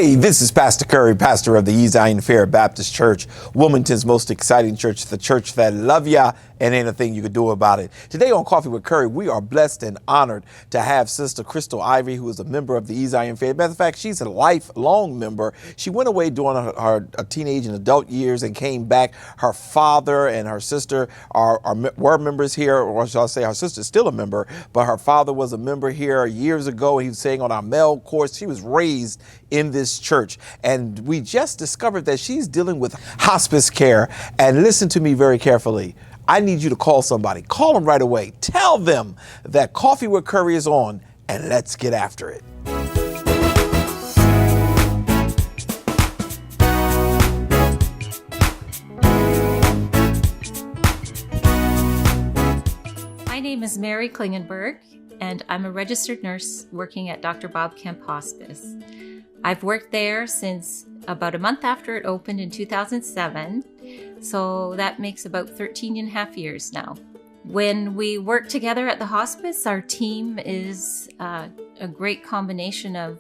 Hey, this is Pastor Curry, pastor of the East Zion Fair Baptist Church, Wilmington's most exciting church, the church that love ya and ain't a thing you can do about it. Today on Coffee with Curry, we are blessed and honored to have Sister Crystal Ivy, who is a member of the East Zion Fair. Matter of fact, she's a lifelong member. She went away during her teenage and adult years and came back. Her father and her sister were members here, or shall I say her sister's still a member, but her father was a member here years ago. He was saying on our male course, she was raised in this church. And we just discovered that she's dealing with hospice care. And listen to me very carefully. I need you to call somebody. Call them right away. Tell them that Coffee with Curry is on, and let's get after it. My name is Mary Klingenberg, and I'm a registered nurse working at Dr. Bob Kemp Hospice. I've worked there since about a month after it opened in 2007, so that makes about 13 and a half years now. When we work together at the hospice, our team is a great combination of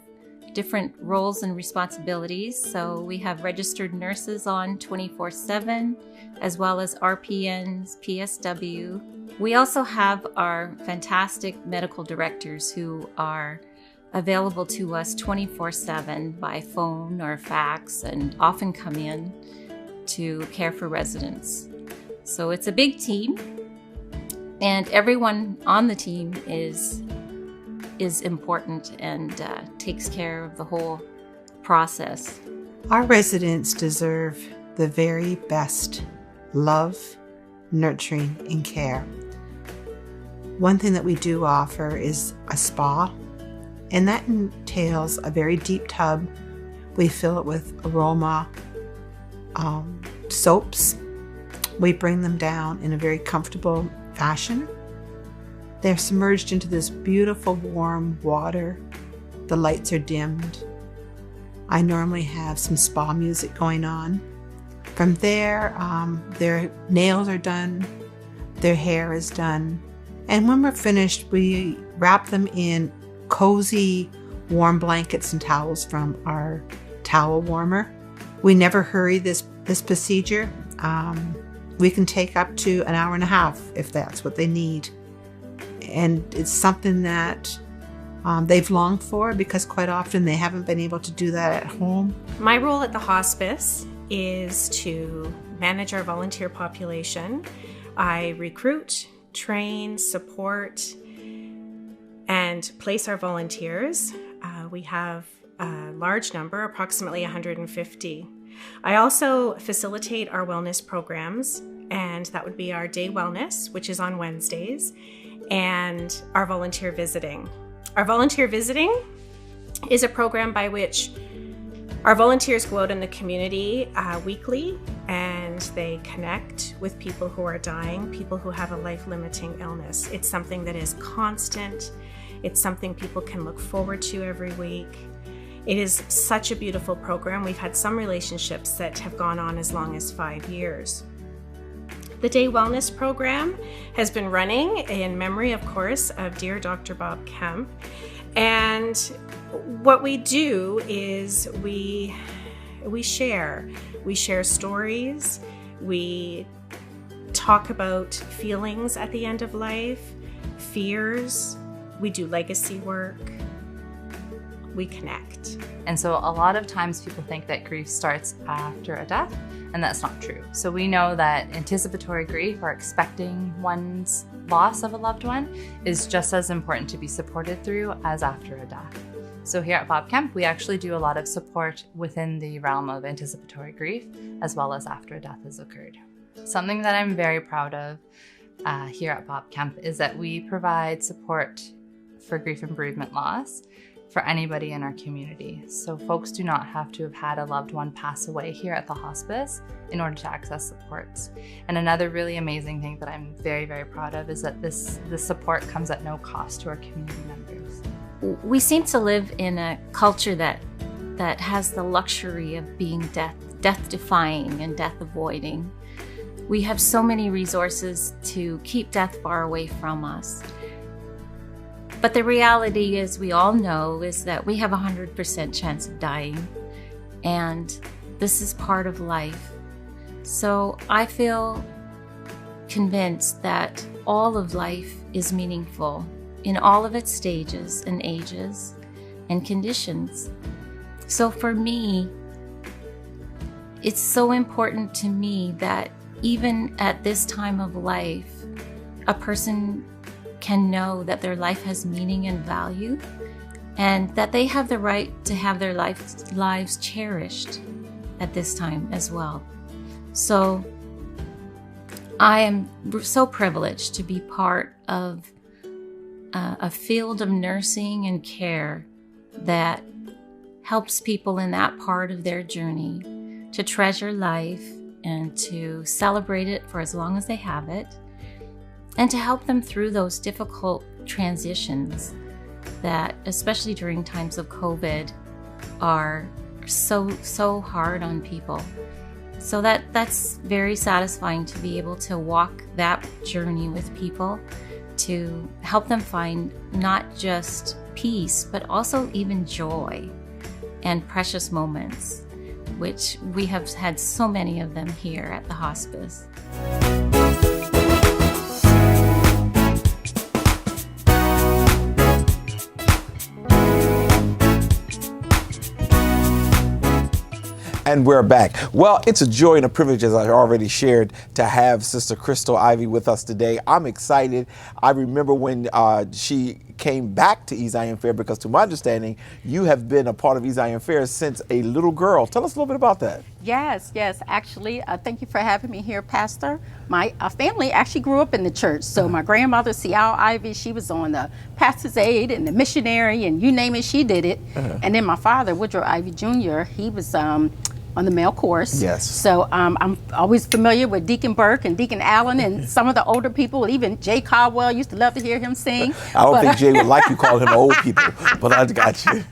different roles and responsibilities. So we have registered nurses on 24/7, as well as RPNs, PSW. We also have our fantastic medical directors who are available to us 24/7 by phone or fax, and often come in to care for residents. So it's a big team, and everyone on the team is important and takes care of the whole process. Our residents deserve the very best love, nurturing, and care. One thing that we do offer is a spa, and that entails a very deep tub. We fill it with aroma soaps. We bring them down in a very comfortable fashion. They're submerged into this beautiful warm water. The lights are dimmed. I normally have some spa music going on. From there, their nails are done, their hair is done, and when we're finished, we wrap them in cozy, warm blankets and towels from our towel warmer. We never hurry this procedure. We can take up to an hour and a half if that's what they need. And it's something that they've longed for, because quite often they haven't been able to do that at home. My role at the hospice is to manage our volunteer population. I recruit, train, support, and place our volunteers. We have a large number, approximately 150. I also facilitate our wellness programs, and that would be our day wellness, which is on Wednesdays, and our volunteer visiting. Our volunteer visiting is a program by which our volunteers go out in the community weekly, and they connect with people who are dying, people who have a life-limiting illness. It's something that is constant. It's something people can look forward to every week. It is such a beautiful program. We've had some relationships that have gone on as long as 5 years. The Day Wellness program has been running in memory, of course, of dear Dr. Bob Kemp. And what we do is we share stories, we talk about feelings at the end of life, fears, we do legacy work, we connect. And so a lot of times people think that grief starts after a death, and that's not true. So we know that anticipatory grief, or expecting one's loss of a loved one, is just as important to be supported through as after a death. So here at Bob Kemp, we actually do a lot of support within the realm of anticipatory grief, as well as after a death has occurred. Something that I'm very proud of here at Bob Kemp is that we provide support for grief and bereavement loss for anybody in our community. So folks do not have to have had a loved one pass away here at the hospice in order to access supports. And another really amazing thing that I'm very, very proud of is that this support comes at no cost to our community members. We seem to live in a culture that has the luxury of being death-defying and death-avoiding. We have so many resources to keep death far away from us. But the reality, as we all know, is that we have a 100% chance of dying. and this is part of life. So I feel convinced that all of life is meaningful in all of its stages and ages and conditions. So for me, it's so important to me that even at this time of life, a person can know that their life has meaning and value, and that they have the right to have their lives cherished at this time as well. So I am so privileged to be part of a field of nursing and care that helps people in that part of their journey to treasure life and to celebrate it for as long as they have it, and to help them through those difficult transitions that, especially during times of COVID, are so hard on people. So that's very satisfying to be able to walk that journey with people, to help them find not just peace, but also even joy and precious moments, which we have had so many of them here at the hospice. And we're back. Well, it's a joy and a privilege, as I already shared, to have Sister Crystal Ivy with us today. I'm excited. I remember when she came back to East Zion Fair, because to my understanding, you have been a part of East Zion Fair since a little girl. Tell us a little bit about that. Yes. Actually, thank you for having me here, Pastor. My family actually grew up in the church. So my grandmother, Cial Ivy, she was on the pastor's aide and the missionary, and you name it, she did it. And then my father, Woodrow Ivy Jr., he was on the male chorus. Yes. So I'm always familiar with Deacon Burke and Deacon Allen and some of the older people. Even Jay Caldwell, used to love to hear him sing. I don't think Jay would like you calling him old people, but I got you.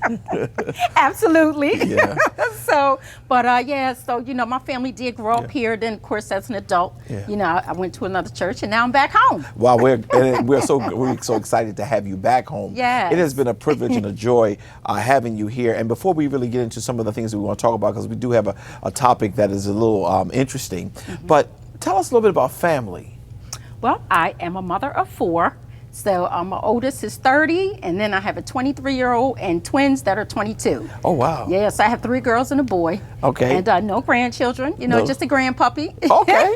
Absolutely. Yeah. So my family did grow up here. Then, of course, as an adult, I went to another church, and now I'm back home. Wow, we're so excited to have you back home. Yes. It has been a privilege and a joy having you here. And before we really get into some of the things that we want to talk about, because we do have a topic that is a little interesting, but tell us a little bit about family. Well, I am a mother of 4. So my oldest is 30, and then I have a 23-year-old and twins that are 22. Oh, wow. Yes, I have 3 girls and a boy. Okay. And no grandchildren, just a grandpuppy. Okay.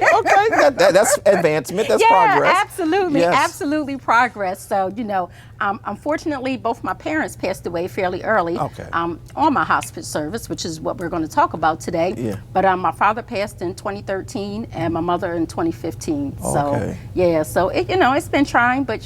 That's advancement. That's progress. Absolutely progress. So, unfortunately, both my parents passed away fairly early on my hospice service, which is what we're going to talk about today. Yeah. But my father passed in 2013 and my mother in 2015. Okay. So it's been trying, but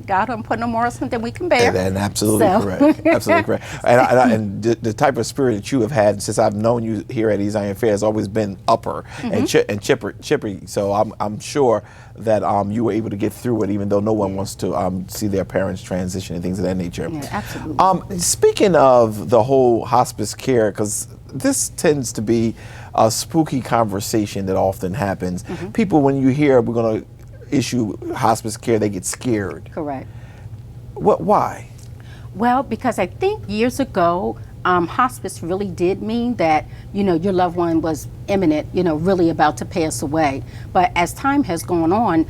God don't put no more on than we can bear. And absolutely correct. Absolutely correct. And the type of spirit that you have had since I've known you here at East Zion Fair has always been upper and chippy. So I'm sure that you were able to get through it, even though no one wants to see their parents transition and things of that nature. Yeah, absolutely. Speaking of the whole hospice care, because this tends to be a spooky conversation that often happens. People, when you hear we're going to issue hospice care, they get scared. Correct. Why? Well, because I think years ago, hospice really did mean that, your loved one was imminent, really about to pass away. But as time has gone on,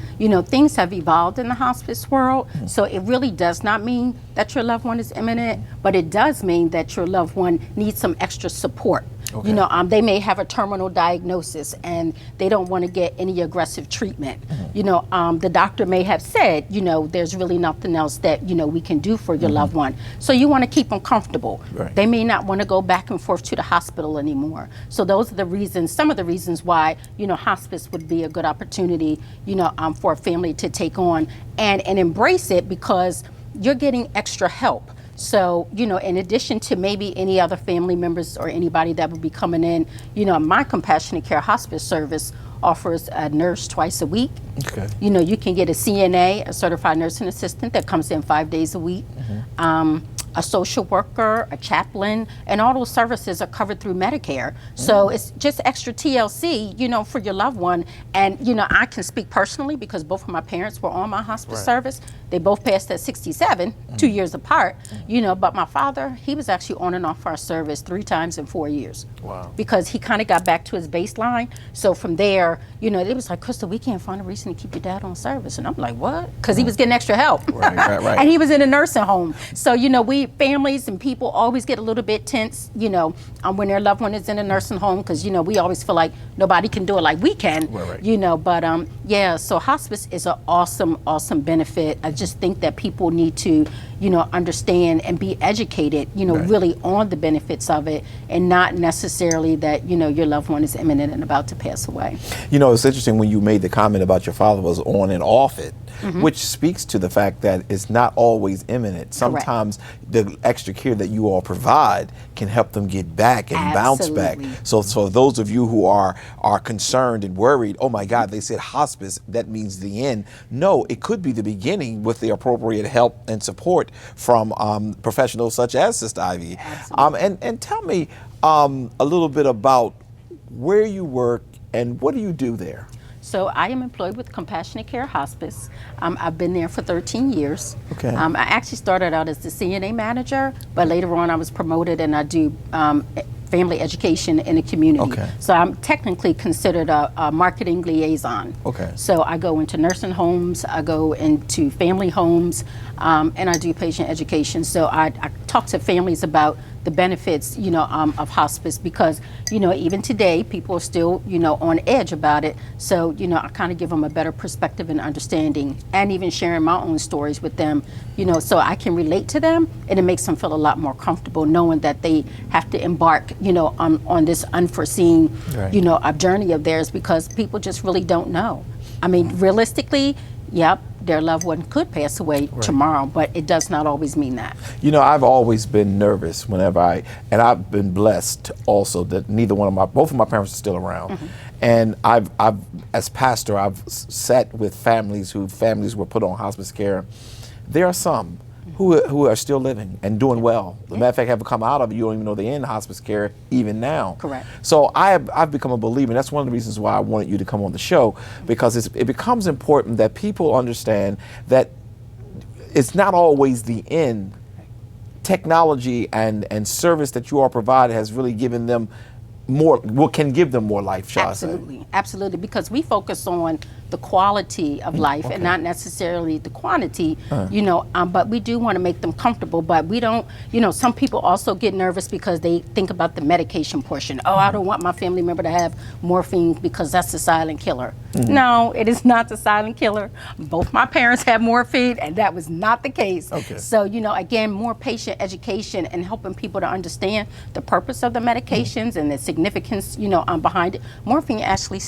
things have evolved in the hospice world. So it really does not mean that your loved one is imminent, but it does mean that your loved one needs some extra support. Okay. They may have a terminal diagnosis and they don't want to get any aggressive treatment. The doctor may have said, there's really nothing else that, we can do for your loved one. So you want to keep them comfortable. Right. They may not want to go back and forth to the hospital anymore. So those are the reasons, some of the reasons why, hospice would be a good opportunity, for a family to take on and embrace it, because you're getting extra help. So, in addition to maybe any other family members or anybody that would be coming in, my compassionate care hospice service offers a nurse twice a week. Okay. You can get a CNA, a certified nursing assistant, that comes in 5 days a week. a social worker, a chaplain, and all those services are covered through Medicare. So it's just extra TLC, for your loved one. And, I can speak personally because both of my parents were on my hospice service. They both passed at 67, 2 years apart, but my father, he was actually on and off our service 3 times in 4 years. Wow. Because he kind of got back to his baseline. So from there, it was like, Crystal, we can't find a reason to keep your dad on service. And I'm like, what? Because he was getting extra help. Right. And he was in a nursing home. So, we families and people always get a little bit tense, when their loved one is in a nursing home because, we always feel like nobody can do it like we can, but so hospice is an awesome benefit. I just think that people need to, understand and be educated, really on the benefits of it and not necessarily that, your loved one is imminent and about to pass away. It's interesting when you made the comment about your father was on and off it, which speaks to the fact that it's not always imminent. Sometimes the extra care that you all provide can help them get back and bounce back. So those of you who are concerned and worried, oh my God, they said hospice, that means the end. No, it could be the beginning with the appropriate help and support from professionals such as Sister Ivy. And tell me a little bit about where you work and what do you do there? So I am employed with Compassionate Care Hospice. I've been there for 13 years. Okay. I actually started out as the CNA manager, but later on I was promoted and I do family education in the community. Okay. So I'm technically considered a marketing liaison. Okay. So I go into nursing homes, I go into family homes, and I do patient education. So I talk to families about the benefits, of hospice because, even today people are still, on edge about it. So, I kind of give them a better perspective and understanding and even sharing my own stories with them, so I can relate to them and it makes them feel a lot more comfortable knowing that they have to embark, on this unforeseen, a journey of theirs because people just really don't know. I mean, realistically, yep, their loved one could pass away tomorrow, but it does not always mean that. I've always been nervous whenever and I've been blessed also that both of my parents are still around. And I've as pastor, I've sat with families were put on hospice care. There are some who are still living and doing well. As a matter of fact, have come out of it, you don't even know they're in hospice care even now. Correct. So I've become a believer, and that's one of the reasons why I wanted you to come on the show, because it becomes important that people understand that it's not always the end. Technology and service that you all provide has really given them can give them more life, shall I say. Absolutely, because we focus on the quality of life and not necessarily the quantity, but we do want to make them comfortable, but we don't, some people also get nervous because they think about the medication portion. Oh, I don't want my family member to have morphine because that's the silent killer. No, it is not the silent killer. Both my parents had morphine and that was not the case. So, again, more patient education and helping people to understand the purpose of the medications and the significance, behind it. Morphine actually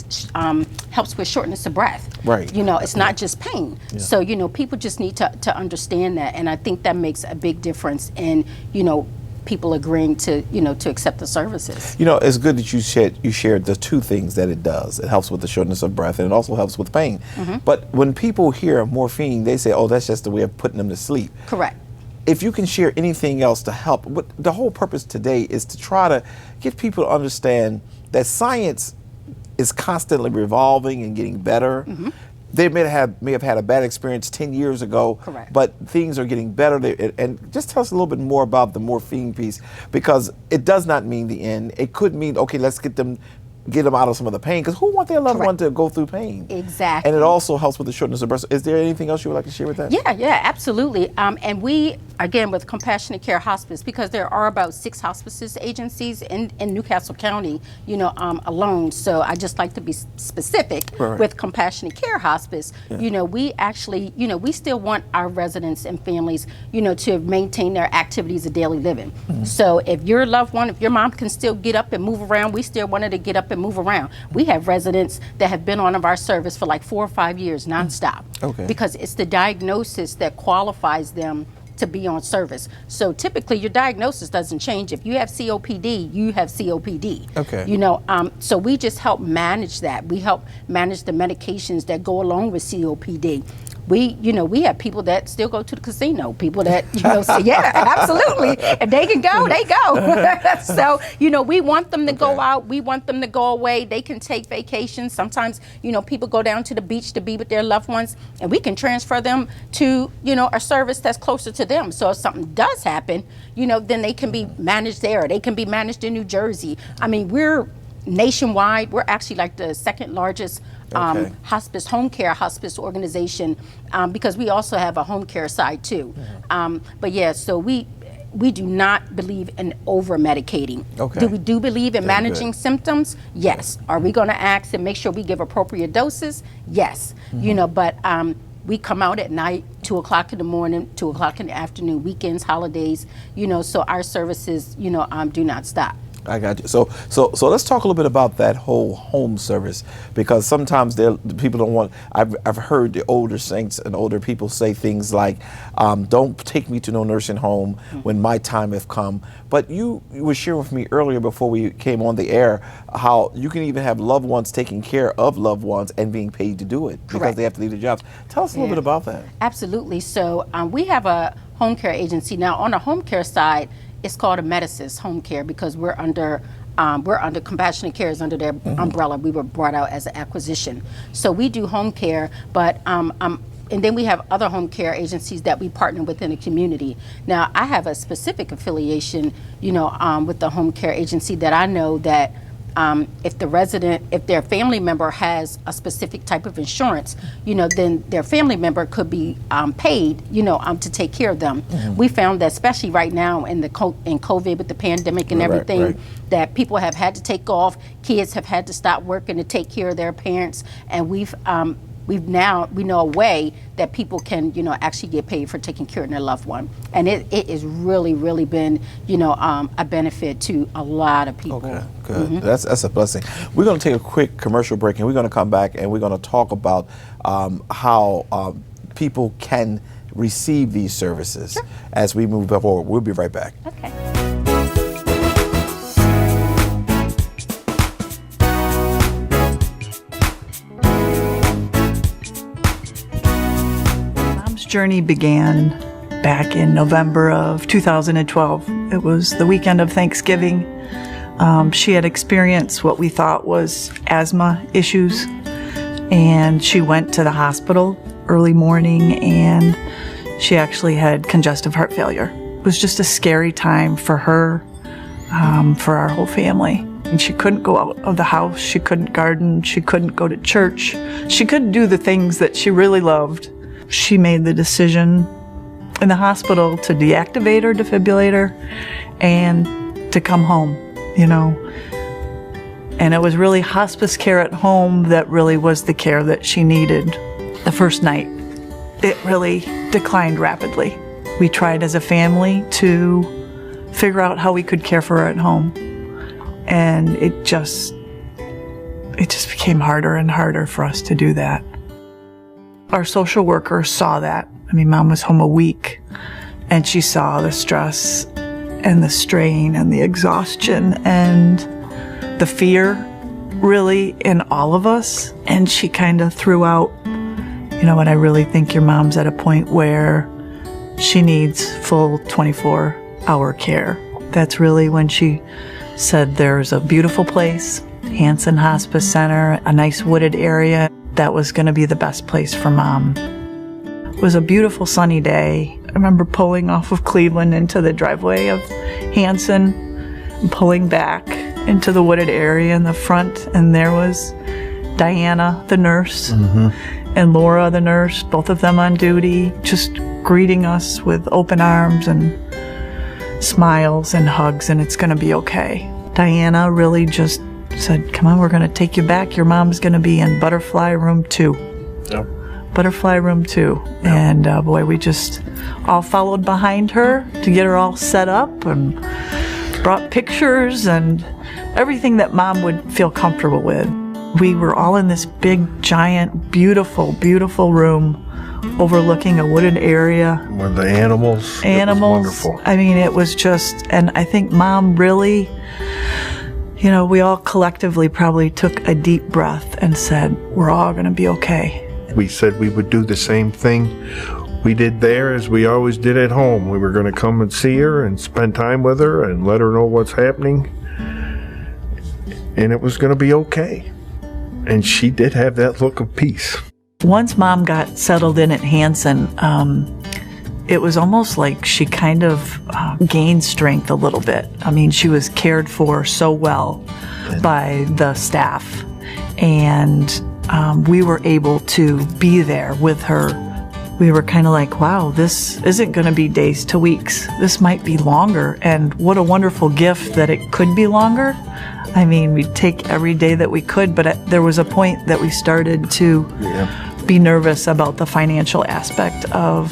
helps with shortness of breath. Right. It's not just pain. So, people just need to understand that. And I think that makes a big difference in, people agreeing to, to accept the services. It's good that you shared the two things that it does. It helps with the shortness of breath and it also helps with pain. But when people hear morphine, they say, oh, that's just a way of putting them to sleep. Correct. If you can share anything else to help, the whole purpose today is to try to get people to understand that science is constantly revolving and getting better. They may have had a bad experience 10 years ago, but things are getting better. And just tell us a little bit more about the morphine piece, because it does not mean the end. It could mean, okay, let's get them out of some of the pain, because who want their loved one to go through pain? Exactly. And it also helps with the shortness of breath. Is there anything else you would like to share with that? Yeah, absolutely. And we, again, with Compassionate Care Hospice, because there are about 6 hospices agencies in Newcastle County, alone. So I just like to be specific with Compassionate Care Hospice. We actually, we still want our residents and families, to maintain their activities of daily living. So if your loved one, if your mom can still get up and move around, we still want her to get up and move around. We have residents that have been on our service for like 4 or 5 years nonstop. Because it's the diagnosis that qualifies them to be on service. So typically your diagnosis doesn't change. If you have COPD, you have COPD. So we just help manage that. We help manage the medications that go along with COPD. we have people that still go to the casino, people that, say, yeah, absolutely. If they can go, they go. So, we want them to go out. We want them to go away. They can take vacations. Sometimes, people go down to the beach to be with their loved ones, and we can transfer them to, a service that's closer to them. So if something does happen, then they can be managed there. They can be managed in New Jersey. I mean, we're nationwide. We're actually like the second largest hospice organization, because we also have a home care side too. So we do not believe in over medicating. Do we believe in managing symptoms? Yes. Are we going to ask and make sure we give appropriate doses? Yes. But we come out at night, 2 o'clock in the morning, 2 o'clock in the afternoon, weekends, holidays, so our services, do not stop. I got you. So let's talk a little bit about that whole home service, because sometimes people don't want. I've heard the older saints and older people say things like, "Don't take me to no nursing home when my time have come." But you were sharing with me earlier before we came on the air how you can even have loved ones taking care of loved ones and being paid to do it because they have to leave their jobs. Tell us a little bit about that. Absolutely. So we have a home care agency now. On the home care side, it's called Amedisys Home Care because we're under Compassionate Care is under their umbrella. We were brought out as an acquisition. So we do home care, but and then we have other home care agencies that we partner with in the community. Now, I have a specific affiliation, with the home care agency that I know that if their family member has a specific type of insurance, then their family member could be paid, to take care of them. We found that especially right now in COVID with the pandemic and everything, that people have had to take off, kids have had to stop working to take care of their parents, and we know a way that people can, actually get paid for taking care of their loved one. And it has really, really been, a benefit to a lot of people. Okay, good. That's a blessing. We're going to take a quick commercial break, and we're going to come back and we're going to talk about how people can receive these services as we move forward. We'll be right back. Okay. Journey began back in November of 2012. It was the weekend of Thanksgiving. She had experienced what we thought was asthma issues, and she went to the hospital early morning, and she actually had congestive heart failure. It was just a scary time for her, for our whole family. And she couldn't go out of the house, she couldn't garden, she couldn't go to church, she couldn't do the things that she really loved. She made the decision in the hospital to deactivate her defibrillator and to come home, And it was really hospice care at home that really was the care that she needed. The first night, it really declined rapidly. We tried as a family to figure out how we could care for her at home. And it just became harder and harder for us to do that. Our social worker saw that. Mom was home a week, and she saw the stress and the strain and the exhaustion and the fear really in all of us. And she kind of threw out, what I really think your mom's at a point where she needs full 24-hour care. That's really when she said there's a beautiful place, Hanson Hospice Center, a nice wooded area. That was going to be the best place for Mom. It was a beautiful sunny day. I remember pulling off of Cleveland into the driveway of Hanson and pulling back into the wooded area in the front, and there was Diana, the nurse, and Laura, the nurse, both of them on duty, just greeting us with open arms and smiles and hugs, and it's going to be okay. Diana really just said, come on, we're going to take you back. Your mom's going to be in Butterfly Room 2. Yep. Butterfly Room 2. Yep. And boy, we just all followed behind her to get her all set up and brought pictures and everything that Mom would feel comfortable with. We were all in this big, giant, beautiful, beautiful room overlooking a wooded area. With the animals. It was wonderful. It was just, and I think Mom really, we all collectively probably took a deep breath and said, we're all going to be okay. we said we would do the same thing we did there as we always did at home. We were going to come and see her and spend time with her and let her know what's happening. And it was going to be okay. And she did have that look of peace. Once Mom got settled in at Hanson, it was almost like she kind of gained strength a little bit. I mean, she was cared for so well by the staff, and we were able to be there with her. We were kind of like, wow, this isn't going to be days to weeks. This might be longer, and what a wonderful gift that it could be longer. I mean, we'd take every day that we could, but there was a point that we started to be nervous about the financial aspect of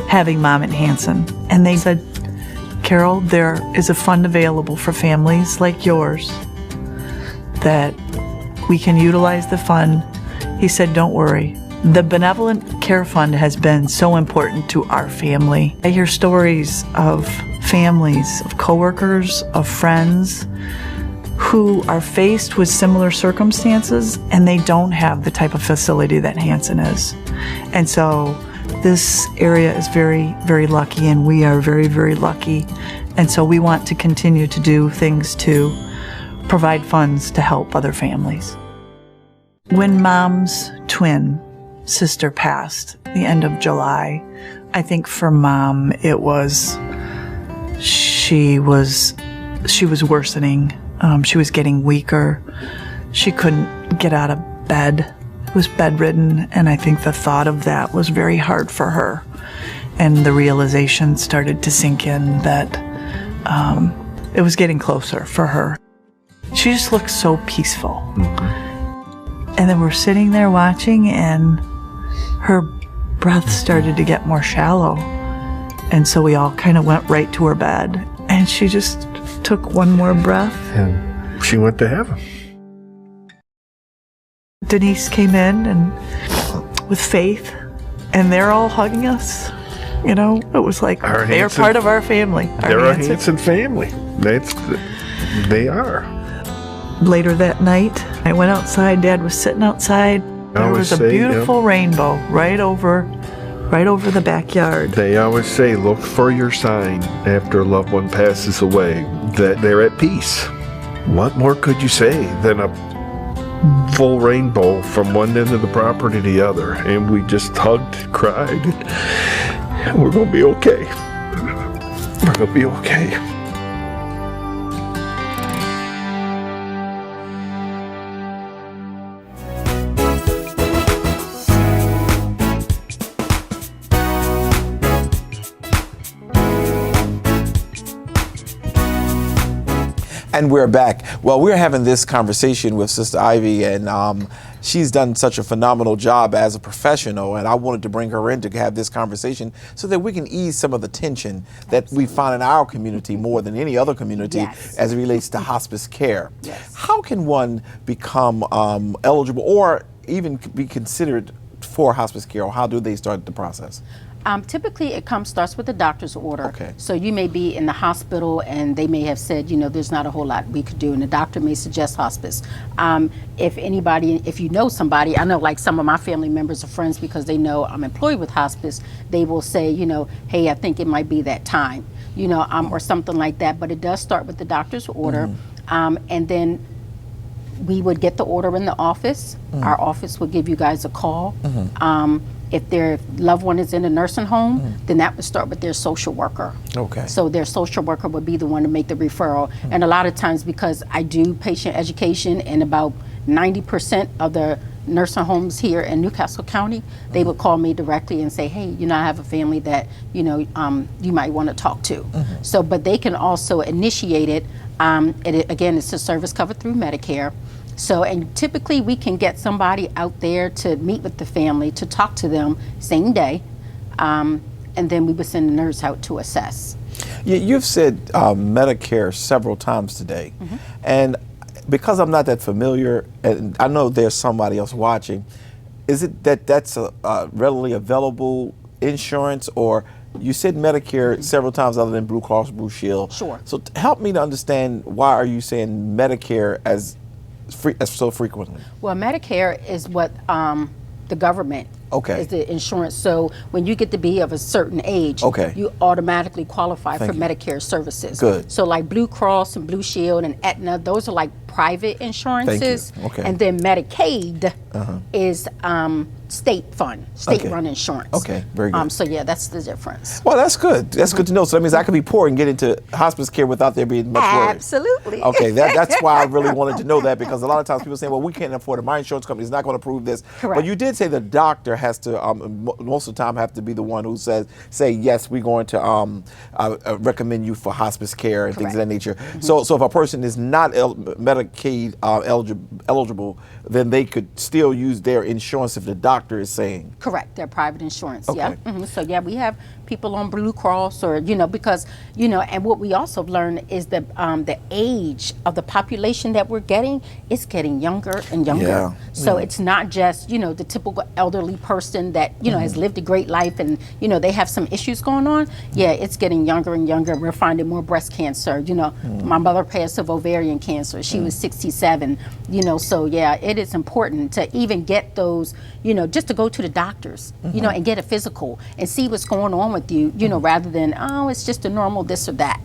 having Mom at Hanson. And they said, Carol, there is a fund available for families like yours that we can utilize the fund. He said, don't worry. The Benevolent Care Fund has been so important to our family. I hear stories of families, of coworkers, of friends who are faced with similar circumstances and they don't have the type of facility that Hanson is. And so this area is very, very lucky, and we are very, very lucky. And so we want to continue to do things to provide funds to help other families. When Mom's twin sister passed the end of July, I think for Mom it was, she was worsening. She was getting weaker. She couldn't get out of bed. Was bedridden, and I think the thought of that was very hard for her. And the realization started to sink in that it was getting closer for her. She just looked so peaceful. And then we're sitting there watching, and her breath started to get more shallow. And so we all kind of went right to her bed, and she just took one more breath. And she went to heaven. Denise came in and with Faith, and they're all hugging us. You know, it was like they're part of our family. They're a Hanson family. They are. Later that night, I went outside. Dad was sitting outside. There was a beautiful rainbow right over the backyard. They always say, look for your sign after a loved one passes away, that they're at peace. What more could you say than a full rainbow from one end of the property to the other? And we just hugged, cried, and we're going to be okay. We're going to be okay. And we're back. Well, we're having this conversation with Sister Ivy, and she's done such a phenomenal job as a professional, and I wanted to bring her in to have this conversation so that we can ease some of the tension that we find in our community more than any other community as it relates to hospice care. How can one become eligible or even be considered for hospice care, or how do they start the process? Typically, it starts with a doctor's order. Okay. So you may be in the hospital, and they may have said, you know, there's not a whole lot we could do, and the doctor may suggest hospice. If you know somebody, I know like some of my family members or friends, because they know I'm employed with hospice, they will say, you know, hey, I think it might be that time, you know, or something like that. But it does start with the doctor's order, and then we would get the order in the office. Our office would give you guys a call. If their loved one is in a nursing home, then that would start with their social worker. Okay. So their social worker would be the one to make the referral. And a lot of times, because I do patient education, and about 90% of the nursing homes here in Newcastle County, they would call me directly and say, hey, you know, I have a family that, you know, you might want to talk to. So, but they can also initiate it. Again, it's a service covered through Medicare. So, and typically we can get somebody out there to meet with the family, to talk to them same day, and then we would send a nurse out to assess. You've said Medicare several times today, and because I'm not that familiar, and I know there's somebody else watching, is it that that's a readily available insurance, or you said Medicare several times other than Blue Cross Blue Shield? Sure. So help me to understand, why are you saying Medicare as so frequently? Well, Medicare is what the government. Okay. Is the insurance. So when you get to be of a certain age, Okay. you automatically qualify Thank for you. Medicare services. Good. So like Blue Cross and Blue Shield and Aetna, those are like private insurances. Okay. And then Medicaid is state-run insurance. Okay, very good. So yeah, that's the difference. Well, that's good. That's good to know. So that means I could be poor and get into hospice care without there being much worry. Absolutely. Okay, that's why I really wanted to know that, because a lot of times people say, well, we can't afford it. My insurance company is not going to approve this. Correct. But you did say the doctor has to, most of the time, have to be the one who say, yes, we're going to recommend you for hospice care and things of that nature. So if a person is not Medicaid eligible, then they could still use their insurance if the doctor is saying. Correct, they're private insurance. Okay. Yeah. So yeah, we have people on Blue Cross, or because and what we also learned is that the age of the population that we're getting is getting younger and younger. Yeah. So it's not just the typical elderly person that has lived a great life and they have some issues going on. Yeah, it's getting younger and younger. We're finding more breast cancer. My mother passed of ovarian cancer. She was 67. So yeah, it is important to even get those. Just to go to the doctors. And get a physical and see what's going on with you. Rather than it's just a normal this or that.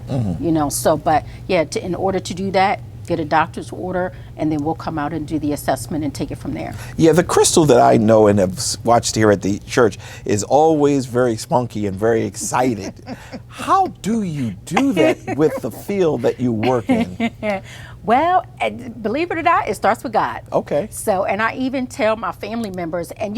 So but yeah, in order to do that, get a doctor's order, and then we'll come out and do the assessment and take it from there. Yeah, the Crystal that I know and have watched here at the church is always very spunky and very excited. How do you do that with the field that you work in? Well, believe it or not, it starts with God. Okay. So, and I even tell my family members, and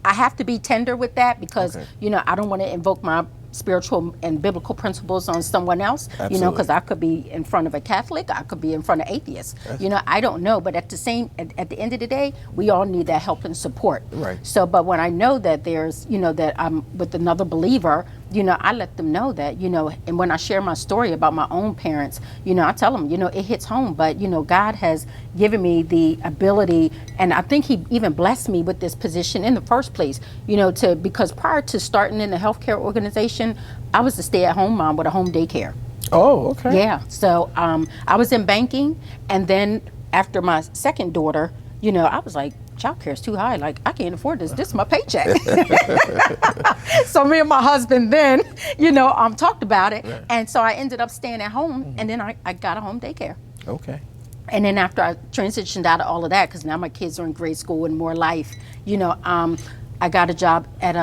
I have to be tender with that because, I don't want to invoke my spiritual and biblical principles on someone else, Absolutely. because I could be in front of a Catholic, I could be in front of atheists. I don't know, but at the end of the day, we all need that help and support. Right. So, but when I know that there's, that I'm with another believer, I let them know that, and when I share my story about my own parents, I tell them, it hits home, but, God has given me the ability, and I think he even blessed me with this position in the first place, because prior to starting in the healthcare organization, I was a stay-at-home mom with a home daycare. Oh, okay. Yeah, so I was in banking, and then after my second daughter, I was like, childcare is too high. Like, I can't afford this. This is my paycheck. So me and my husband then, talked about it. Right. And so I ended up staying at home, and then I got a home daycare. Okay. And then after I transitioned out of all of that, because now my kids are in grade school and more life, I got a job at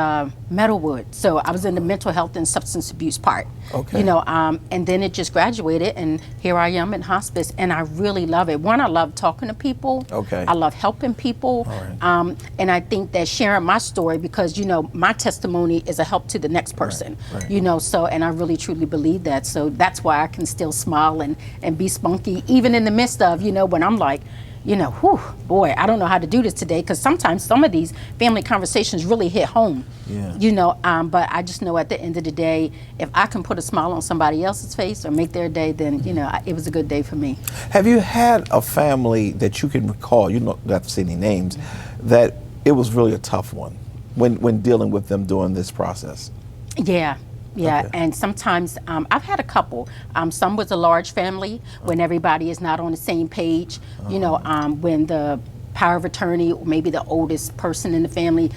Meadowwood. So I was in the mental health and substance abuse part. Okay. And then it just graduated, and here I am in hospice, and I really love it. One, I love talking to people. Okay. I love helping people. All right. And I think that sharing my story, because, my testimony is a help to the next person. Right. So, and I really truly believe that. So that's why I can still smile and be spunky, even in the midst of, when I'm like, whew, boy, I don't know how to do this today, because sometimes some of these family conversations really hit home. Yeah. But I just know at the end of the day, if I can put a smile on somebody else's face or make their day, then, it was a good day for me. Have you had a family that you can recall, you don't have to say any names, that it was really a tough one when dealing with them during this process? Yeah. Yeah, Okay. and sometimes I've had a couple. Some was a large family when everybody is not on the same page. When the power of attorney, or maybe the oldest person in the family,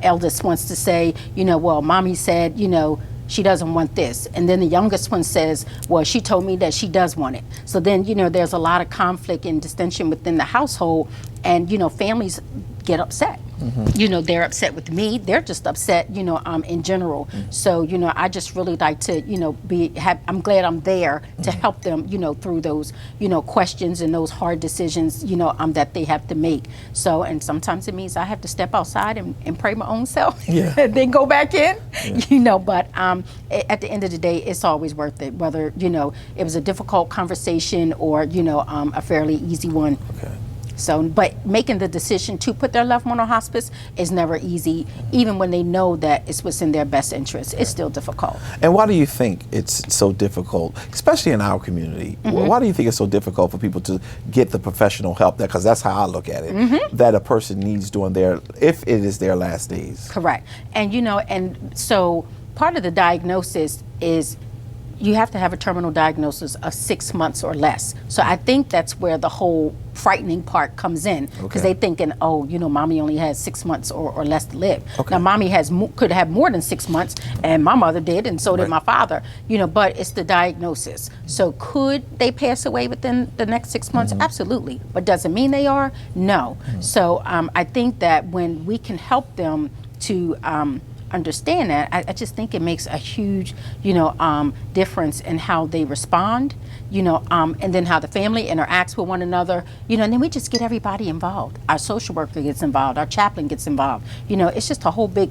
eldest wants to say, well, mommy said, she doesn't want this. And then the youngest one says, well, she told me that she does want it. So then, there's a lot of conflict and dissension within the household, and, families get upset. They're upset with me. They're just upset, in general. So, I just really like to, I'm glad I'm there to help them, through those, questions and those hard decisions, that they have to make. So, and sometimes it means I have to step outside and pray my own self, and then go back in, but at the end of the day, it's always worth it, whether, it was a difficult conversation or, a fairly easy one. Okay. So, but making the decision to put their loved one on hospice is never easy, even when they know that it's what's in their best interest. It's still difficult. And why do you think it's so difficult, especially in our community? Why do you think it's so difficult for people to get the professional help? Because that's how I look at it, that a person needs during if it is their last days. Correct. And, and so part of the diagnosis is you have to have a terminal diagnosis of 6 months or less. So I think that's where the whole frightening part comes in, because they thinking, oh, you know, mommy only has 6 months or less to live. Now, mommy could have more than 6 months, and my mother did, and so did my father. You know, but it's the diagnosis. So could they pass away within the next 6 months? Absolutely. But does it mean they are? No. So I think that when we can help them to understand that, I just think it makes a huge, difference in how they respond, and then how the family interacts with one another, and then we just get everybody involved. Our social worker gets involved, our chaplain gets involved. It's just a whole big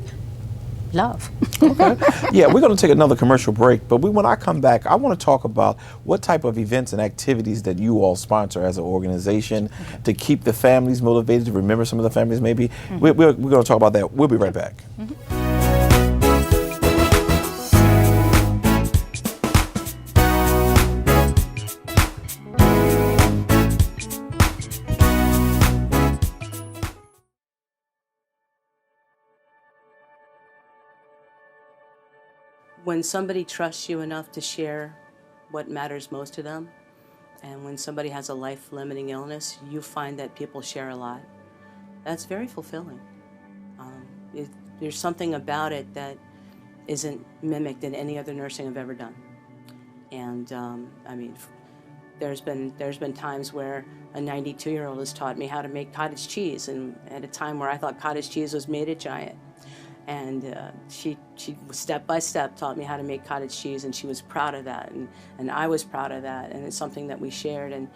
love. Okay. Yeah, we're going to take another commercial break, but when I come back, I want to talk about what type of events and activities that you all sponsor as an organization to keep the families motivated, to remember some of the families maybe. We're going to talk about that. We'll be right back. When somebody trusts you enough to share what matters most to them, and when somebody has a life-limiting illness, you find that people share a lot. That's very fulfilling. There's something about it that isn't mimicked in any other nursing I've ever done. And there's been times where a 92-year-old has taught me how to make cottage cheese, and at a time where I thought cottage cheese was made at Giant. And she step by step taught me how to make cottage cheese, and she was proud of that, and I was proud of that, and it's something that we shared. And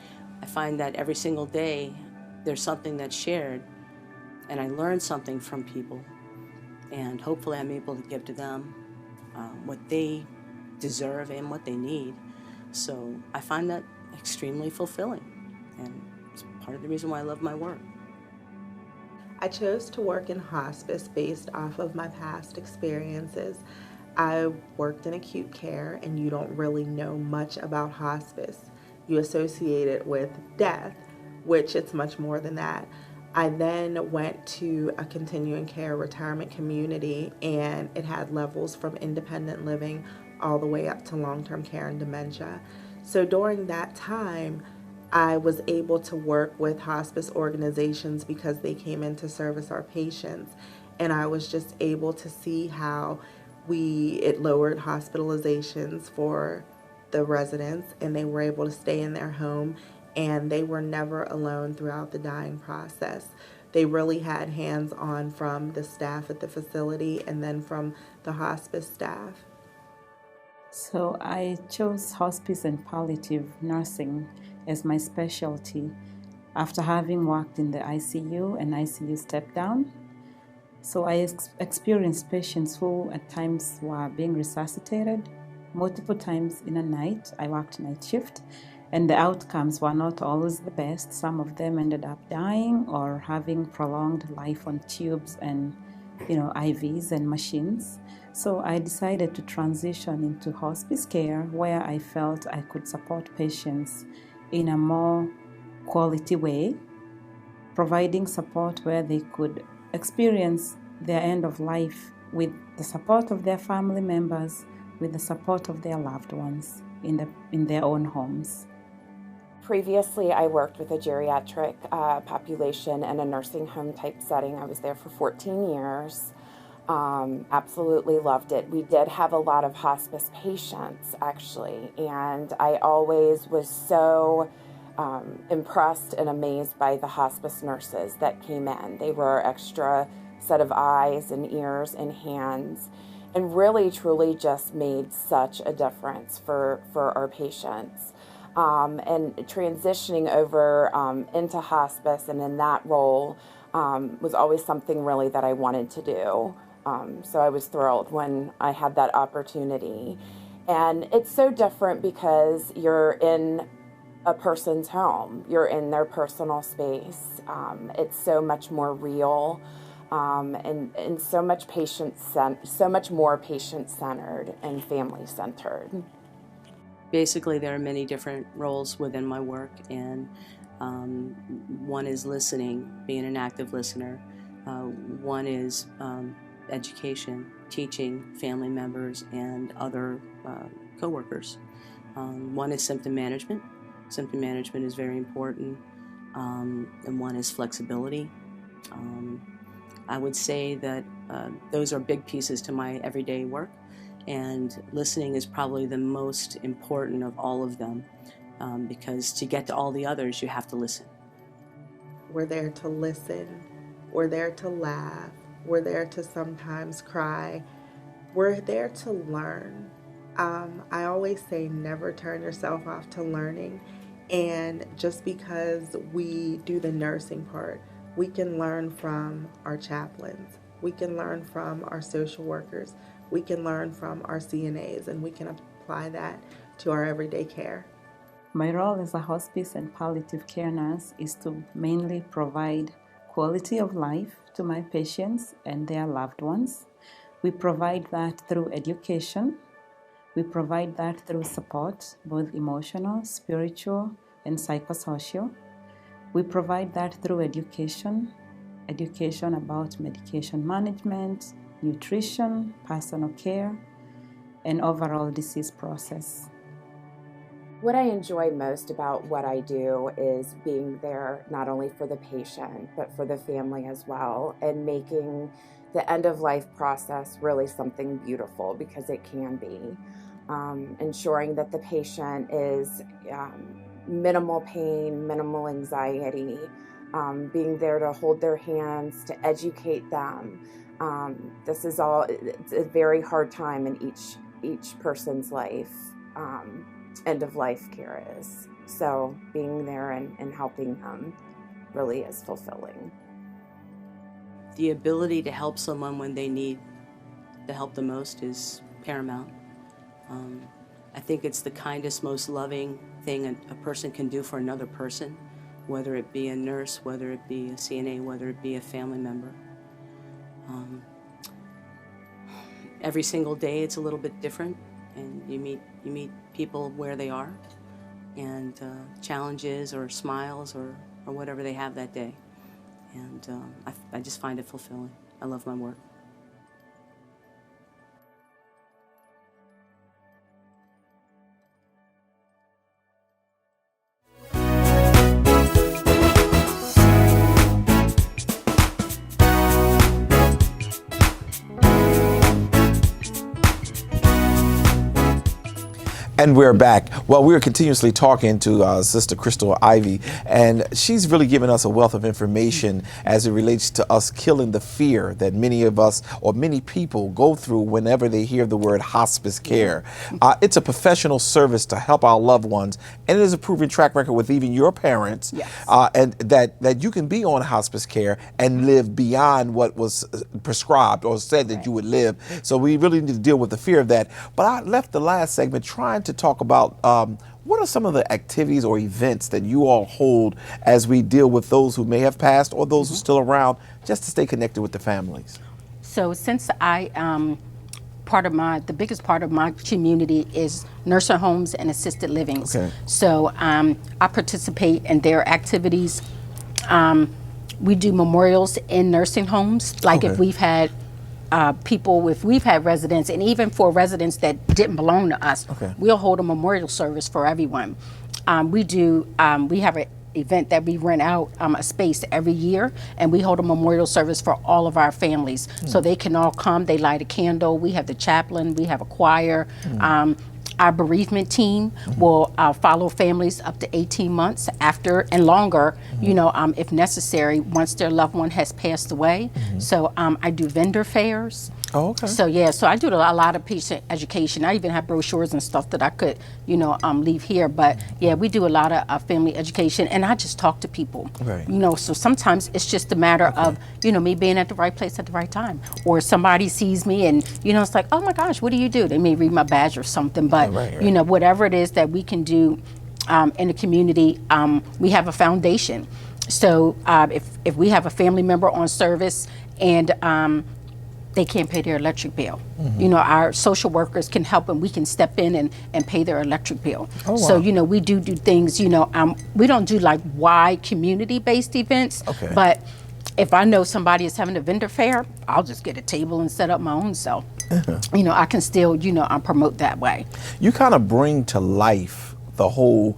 I find that every single day there's something that's shared, and I learn something from people, and hopefully I'm able to give to them what they deserve and what they need. So I find that extremely fulfilling, and it's part of the reason why I love my work. I chose to work in hospice based off of my past experiences. I worked in acute care, and you don't really know much about hospice. You associate it with death, which it's much more than that. I then went to a continuing care retirement community, and it had levels from independent living all the way up to long-term care and dementia. So during that time, I was able to work with hospice organizations because they came in to service our patients, and I was just able to see how it lowered hospitalizations for the residents, and they were able to stay in their home, and they were never alone throughout the dying process. They really had hands-on from the staff at the facility and then from the hospice staff. So I chose hospice and palliative nursing as my specialty after having worked in the ICU and ICU step down. So I experienced patients who at times were being resuscitated. Multiple times in a night, I worked night shift, and the outcomes were not always the best. Some of them ended up dying or having prolonged life on tubes and IVs and machines. So I decided to transition into hospice care, where I felt I could support patients in a more quality way, providing support where they could experience their end of life with the support of their family members, with the support of their loved ones in their own homes. Previously, I worked with a geriatric population in a nursing home type setting. I was there for 14 years. Absolutely loved it. We did have a lot of hospice patients, actually, and I always was so impressed and amazed by the hospice nurses that came in. They were extra set of eyes and ears and hands, and really, truly just made such a difference for our patients. And transitioning over into hospice and in that role was always something really that I wanted to do. So I was thrilled when I had that opportunity. And it's so different because you're in a person's home. You're in their personal space. It's so much more real and so much so much more patient-centered and family-centered. Basically, there are many different roles within my work, and one is listening, being an active listener. One is education, teaching family members and other coworkers. One is symptom management. Symptom management is very important, and one is flexibility. I would say that those are big pieces to my everyday work, and listening is probably the most important of all of them, because to get to all the others, you have to listen. We're there to listen, we're there to laugh, we're there to sometimes cry, we're there to learn. I always say never turn yourself off to learning, and just because we do the nursing part, we can learn from our chaplains, we can learn from our social workers, we can learn from our CNAs, and we can apply that to our everyday care. My role as a hospice and palliative care nurse is to mainly provide quality of life to my patients and their loved ones. We provide that through education. We provide that through support, both emotional, spiritual, and psychosocial. We provide that through education about medication management, nutrition, personal care, and overall disease process. What I enjoy most about what I do is being there not only for the patient, but for the family as well, and making the end-of-life process really something beautiful, because it can be. Ensuring that the patient is minimal pain, minimal anxiety, being there to hold their hands, to educate them. This is all, it's a very hard time in each person's life. End-of-life care is. So being there and helping them really is fulfilling. The ability to help someone when they need the help the most is paramount. I think it's the kindest, most loving thing a person can do for another person, whether it be a nurse, whether it be a CNA, whether it be a family member. Every single day it's a little bit different, and you meet people where they are, and challenges or smiles or whatever they have that day. And I just find it fulfilling. I love my work. And we're back. Well, we're continuously talking to Sister Crystal Ivy, and she's really given us a wealth of information as it relates to us killing the fear that many of us or many people go through whenever they hear the word hospice care. It's a professional service to help our loved ones, and it is a proven track record with even your parents, and that you can be on hospice care and live beyond what was prescribed or said that you would live. So we really need to deal with the fear of that. But I left the last segment trying to talk about what are some of the activities or events that you all hold as we deal with those who may have passed or those who are still around, just to stay connected with the families. So since I the biggest part of my community is nursing homes and assisted livings. Okay. So I participate in their activities. We do memorials in nursing homes, like if we've had if we've had residents, and even for residents that didn't belong to us, we'll hold a memorial service for everyone. We have an event that we rent out a space every year, and we hold a memorial service for all of our families. So they can all come, they light a candle, we have the chaplain, we have a choir. Our bereavement team will follow families up to 18 months after and longer, if necessary, once their loved one has passed away. So I do vendor fairs. Oh, okay. So I do a lot of patient education. I even have brochures and stuff that I could, leave here. But yeah, we do a lot of family education, and I just talk to people. Right. So sometimes it's just a matter of, me being at the right place at the right time, or somebody sees me and, it's like, oh my gosh, what do you do? They may read my badge or something, but whatever it is that we can do in the community, we have a foundation. So if we have a family member on service and they can't pay their electric bill, our social workers can help and we can step in and pay their electric bill. Oh, wow. So, we do things, we don't do like wide community-based events, but if I know somebody is having a vendor fair, I'll just get a table and set up my own self. You know, I can still, you know, promote that way. You kind of bring to life the whole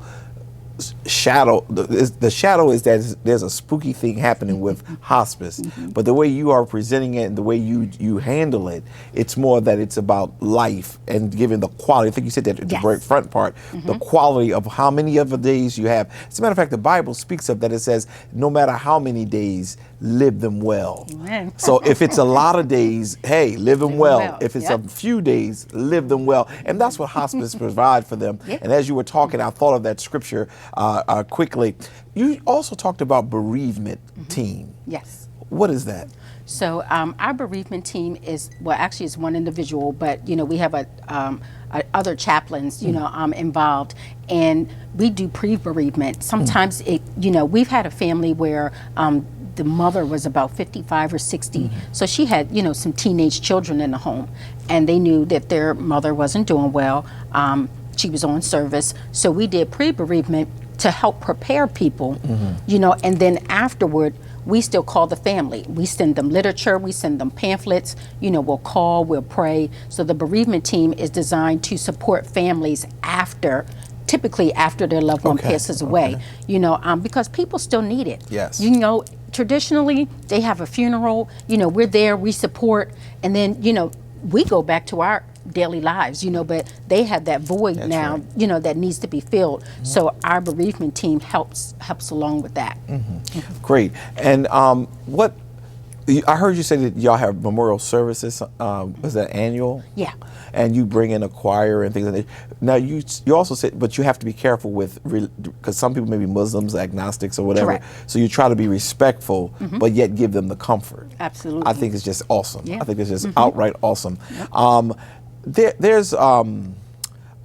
shadow. The shadow is that there's a spooky thing happening with hospice, but the way you are presenting it and the way you handle it, it's more that it's about life and giving the quality. I think you said that at the very front part, the quality of how many of the days you have. As a matter of fact, the Bible speaks of that. It says, no matter how many days, live them well. Amen. So if it's a lot of days, hey, live them well. If it's a few days, live them well. And that's what hospice provides for them. And as you were talking, I thought of that scripture quickly. You also talked about bereavement team. Yes. What is that? So our bereavement team is, well, actually it's one individual, but you know, we have other chaplains, you know, involved, and we do pre-bereavement. Sometimes it, you know, we've had a family where the mother was about 55 or 60, so she had, you know, some teenage children in the home, and they knew that their mother wasn't doing well. She was on service, so we did pre-bereavement to help prepare people, you know, and then afterward, we still call the family. We send them literature, we send them pamphlets, you know, we'll call, we'll pray. So the bereavement team is designed to support families after, typically after their loved one passes away, you know, because people still need it. Yes. You know, traditionally, they have a funeral, you know, we're there, we support, and then, you know, we go back to our daily lives, you know, but they have that void now, you know, that needs to be filled. So our bereavement team helps along with that. Great. And what I heard you say that y'all have memorial services. Was that annual? Yeah. And you bring in a choir and things like that. Now you also said, but you have to be careful with, because some people may be Muslims, agnostics, or whatever. Correct. So you try to be respectful, but yet give them the comfort. Absolutely. I think it's just awesome. Yeah. I think it's just outright awesome. There's a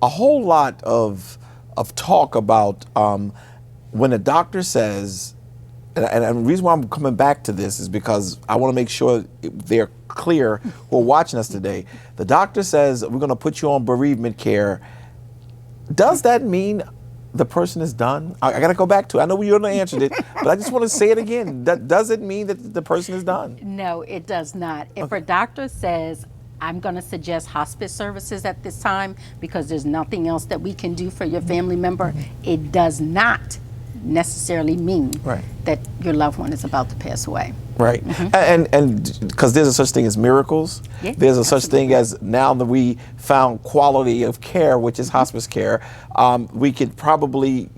whole lot of talk about when a doctor says, and the reason why I'm coming back to this is because I want to make sure they're clear who are watching us today. The doctor says, we're going to put you on bereavement care. Does that mean the person is done? I got to go back to it. I know you already answered it, but I just want to say it again. Does it mean that the person is done? No, it does not. If a doctor says, I'm going to suggest hospice services at this time because there's nothing else that we can do for your family member, it does not necessarily mean that your loved one is about to pass away. Right. And because there's a such thing as miracles, there's a such thing as, now that we found quality of care, which is hospice care, we could probably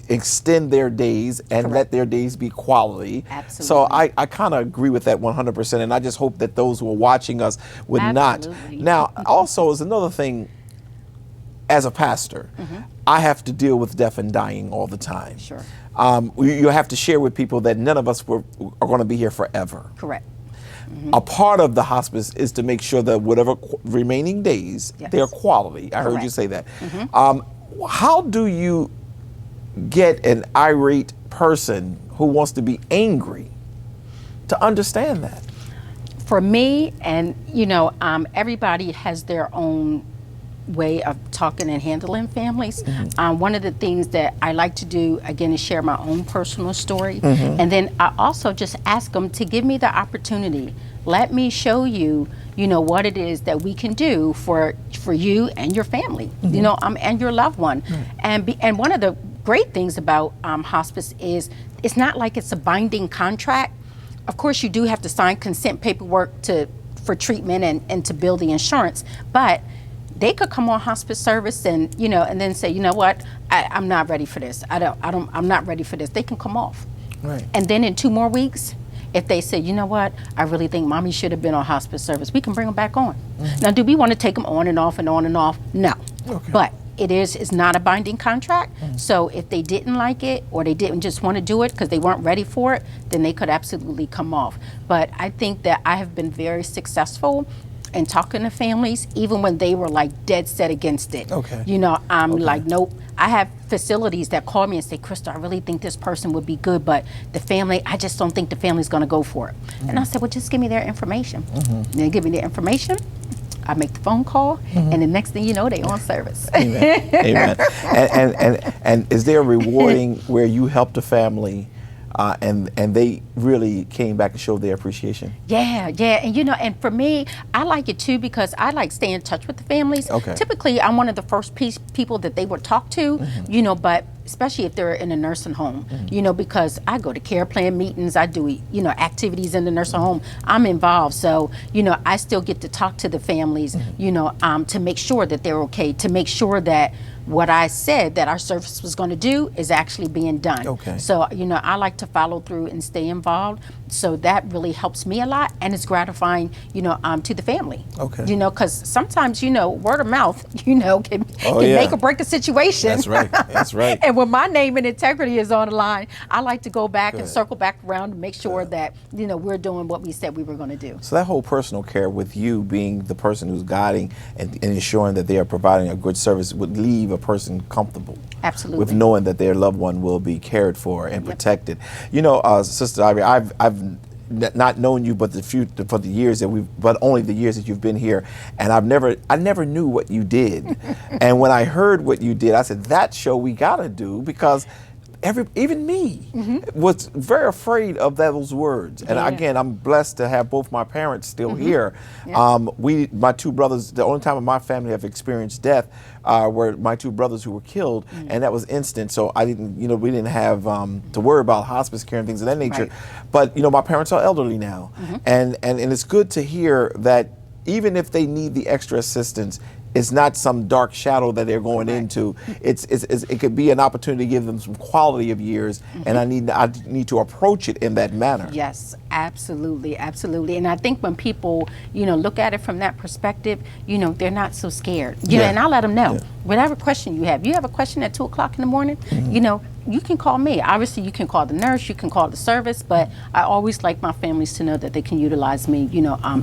extend their days and let their days be quality. Absolutely. So I kind of agree with that 100%, and I just hope that those who are watching us would not. Now, also is another thing, as a pastor, I have to deal with death and dying all the time. Sure. You have to share with people that none of us are going to be here forever. Correct. A part of the hospice is to make sure that whatever remaining days, they're quality. I heard you say that. How do you get an irate person who wants to be angry to understand that? For me, and you know, everybody has their own way of talking and handling families. One of the things that I like to do, again, is share my own personal story. And then I also just ask them to give me the opportunity. Let me show you, you know, what it is that we can do for you and your family, you know, and your loved one. And one of the great things about hospice is it's not like it's a binding contract. Of course, you do have to sign consent paperwork for treatment and to bill the insurance, but they could come on hospice service and, you know, and then say, you know what, I'm not ready for this. I'm not ready for this. They can come off. Right. And then in 2 more weeks, if they say, you know what, I really think mommy should have been on hospice service, we can bring them back on. Now, do we want to take them on and off and on and off? No. But it's not a binding contract. So if they didn't like it or they didn't just want to do it because they weren't ready for it, then they could absolutely come off. But I think that I have been very successful in talking to families, even when they were like dead set against it. You know, I'm like, nope. I have facilities that call me and say, Krista, I really think this person would be good, but the family, I just don't think the family's going to go for it. And I said, well, just give me their information. And they give me their information. I make the phone call, and the next thing you know, they on service. Amen. Amen. And is there a rewarding where you helped a family and they really came back and showed their appreciation. Yeah, and and for me, I like it too because I like stay in touch with the families. Okay. Typically, I'm one of the first people that they would talk to, but especially if they're in a nursing home, because I go to care plan meetings, I do, activities in the nursing home, I'm involved. So, I still get to talk to the families, to make sure that they're okay, to make sure that what I said that our service was going to do is actually being done. Okay. So, I like to follow through and stay involved. So that really helps me a lot, and it's gratifying, to the family. Okay. Because sometimes, word of mouth, can make or break a situation. That's right. That's right. And when my name and integrity is on the line, I like to go back and circle back around to make sure that, we're doing what we said we were going to do. So that whole personal care, with you being the person who's guiding and ensuring that they are providing a good service, would leave a person comfortable. Absolutely. With knowing that their loved one will be cared for and protected. Sister Ivy, I've not known you but for the years but only the years that you've been here, and I never knew what you did. And when I heard what you did, I said, that show we gotta do, because even me was very afraid of those words. And again, I'm blessed to have both my parents still here. My two brothers, the only time in my family I've experienced death were my two brothers who were killed, and that was instant. So I didn't, we didn't have to worry about hospice care and things of that nature. Right. But my parents are elderly now, and it's good to hear that even if they need the extra assistance, it's not some dark shadow that they're going into. It could be an opportunity to give them some quality of years, and I need to approach it in that manner. Yes, absolutely. And I think when people, look at it from that perspective, they're not so scared. And I let them know, whatever question you have a question at 2:00 in the morning, you can call me. Obviously, you can call the nurse, you can call the service, but I always like my families to know that they can utilize me,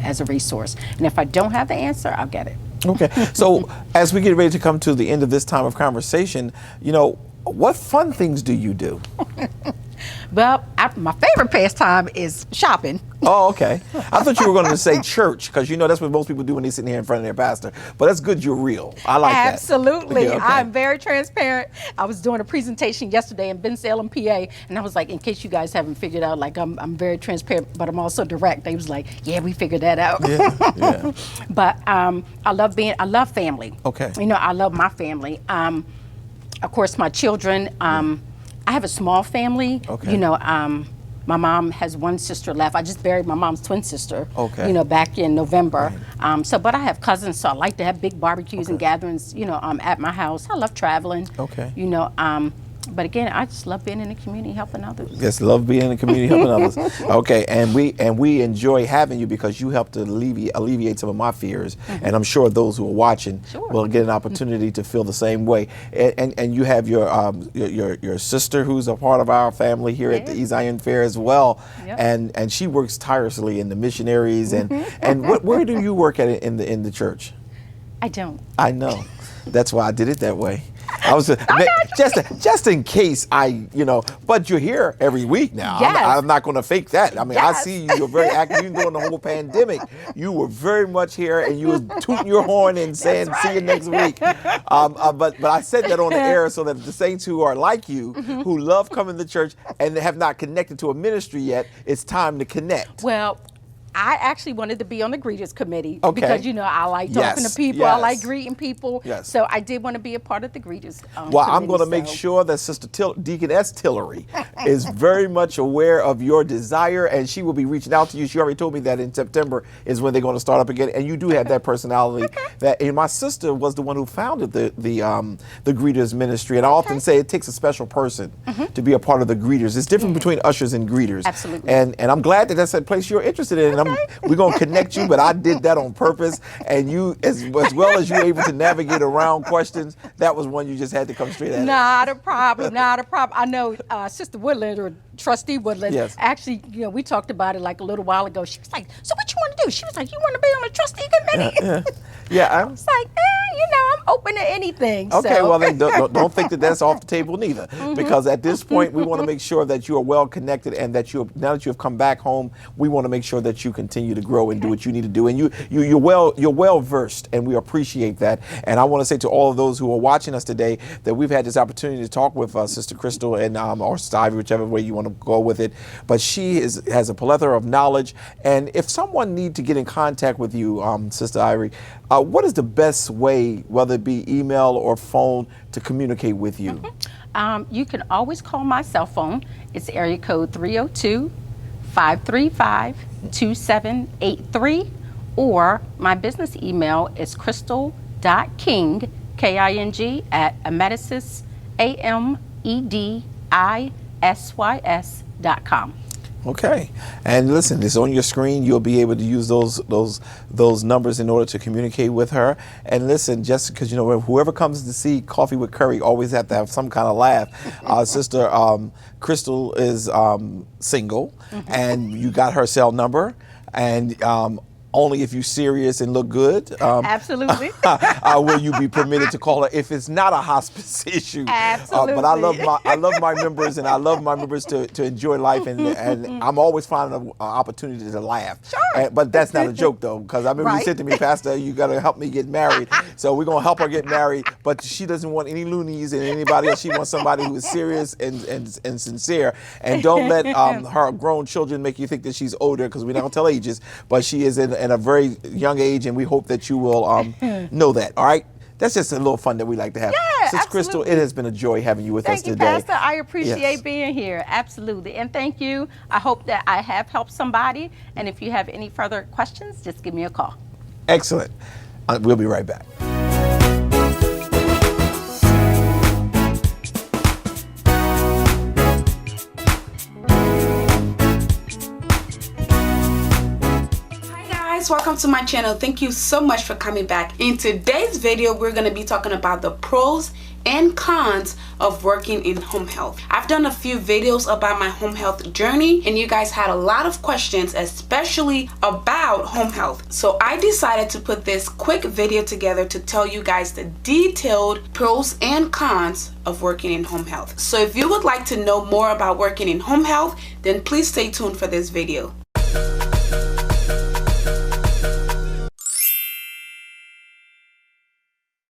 as a resource. And if I don't have the answer, I'll get it. Okay, so as we get ready to come to the end of this time of conversation, what fun things do you do? Well, my favorite pastime is shopping. Oh, okay. I thought you were going to say church, because that's what most people do when they sit here in front of their pastor. But that's good, you're real. I like that. Absolutely. Okay. I'm very transparent. I was doing a presentation yesterday in Bensalem, PA, and I was like, in case you guys haven't figured out, like I'm very transparent, but I'm also direct. They was like, yeah, we figured that out. Yeah. But I love family. Okay. I love my family. Of course, my children. I have a small family. Okay. My mom has one sister left. I just buried my mom's twin sister. Okay. Back in November. But I have cousins, so I like to have big barbecues and gatherings. At my house. I love traveling. Okay. But again, I just love being in the community, helping others. Yes, love being in the community, helping others. Okay, and we enjoy having you because you help to alleviate some of my fears, and I'm sure those who are watching will get an opportunity to feel the same way. And you have your sister who's a part of our family here at the East Zion Fair as well, and she works tirelessly in the missionaries. And where do you work at in the church? I don't. I know. That's why I did it that way. I was just in case but you're here every week now. Yes. I'm not going to fake that. I mean, Yes. I see you're very active. Even during the whole pandemic, you were very much here, and you was tooting your horn and saying, "See you next week." But I said that on the air so that the saints who are like you, who love coming to church and have not connected to a ministry yet, it's time to connect. Well, I actually wanted to be on the greeters committee because I like talking to people. Yes. I like greeting people. Yes. So I did want to be a part of the greeters. Well, I'm going to make sure that Sister Deaconess Tillery is very much aware of your desire, and she will be reaching out to you. She already told me that in September is when they're going to start up again, and you do have that personality. And my sister was the one who founded the greeters ministry, and I often say it takes a special person to be a part of the greeters. It's different between ushers and greeters. Absolutely. And I'm glad that that's a place you're interested in. We're going to connect you, but I did that on purpose. And you, as well as you were able to navigate around questions, that was one you just had to come straight at. Not a problem. I know Sister Woodland, or Trustee Woodland, actually, we talked about it like a little while ago. She was like, so what you want to do? She was like, you want to be on the trustee committee? Yeah. I was like, I'm open to anything. Okay, so. well, then don't think that that's off the table neither, because at this point we want to make sure that you are well connected, and that now that you have come back home, we want to make sure that you continue to grow and do what you need to do, and you're well versed, and we appreciate that. And I want to say to all of those who are watching us today that we've had this opportunity to talk with Sister Crystal and or Sister Ivory, whichever way you want to go with it. But she has a plethora of knowledge, and if someone needs to get in contact with you, Sister Ivory, what is the best way, whether it be email or phone, to communicate with you? You can always call my cell phone. It's area code 302-535-2783, or my business email is crystal.king, King, at amedisys.com. Okay, and listen, it's on your screen. You'll be able to use those numbers in order to communicate with her. And listen, just because whoever comes to see Coffee with Curry always have to have some kind of laugh. Sister Crystal is single, and you got her cell number, and only if you're serious and look good. Absolutely. Will you be permitted to call her if it's not a hospice issue? Absolutely. But I love my members, and I love my members to enjoy life, and I'm always finding an opportunity to laugh. Sure. But that's not a joke though, because I remember you said to me, Pastor, you got to help me get married. So we're gonna help her get married, but she doesn't want any loonies and anybody else. She wants somebody who is serious and sincere. And don't let her grown children make you think that she's older, because we don't tell ages, but she is in a very young age, and we hope that you will know that. All right, that's just a little fun that we like to have. Yeah, Sister Crystal, it has been a joy having you with us today. Thank you, Pastor. I appreciate being here. Absolutely, and thank you. I hope that I have helped somebody. And if you have any further questions, just give me a call. Excellent. We'll be right back. Welcome to my channel. Thank you so much for coming back. In today's video, we're going to be talking about the pros and cons of working in home health. I've done a few videos about my home health journey, and you guys had a lot of questions, especially about home health. So I decided to put this quick video together to tell you guys the detailed pros and cons of working in home health. So if you would like to know more about working in home health, then please stay tuned for this video.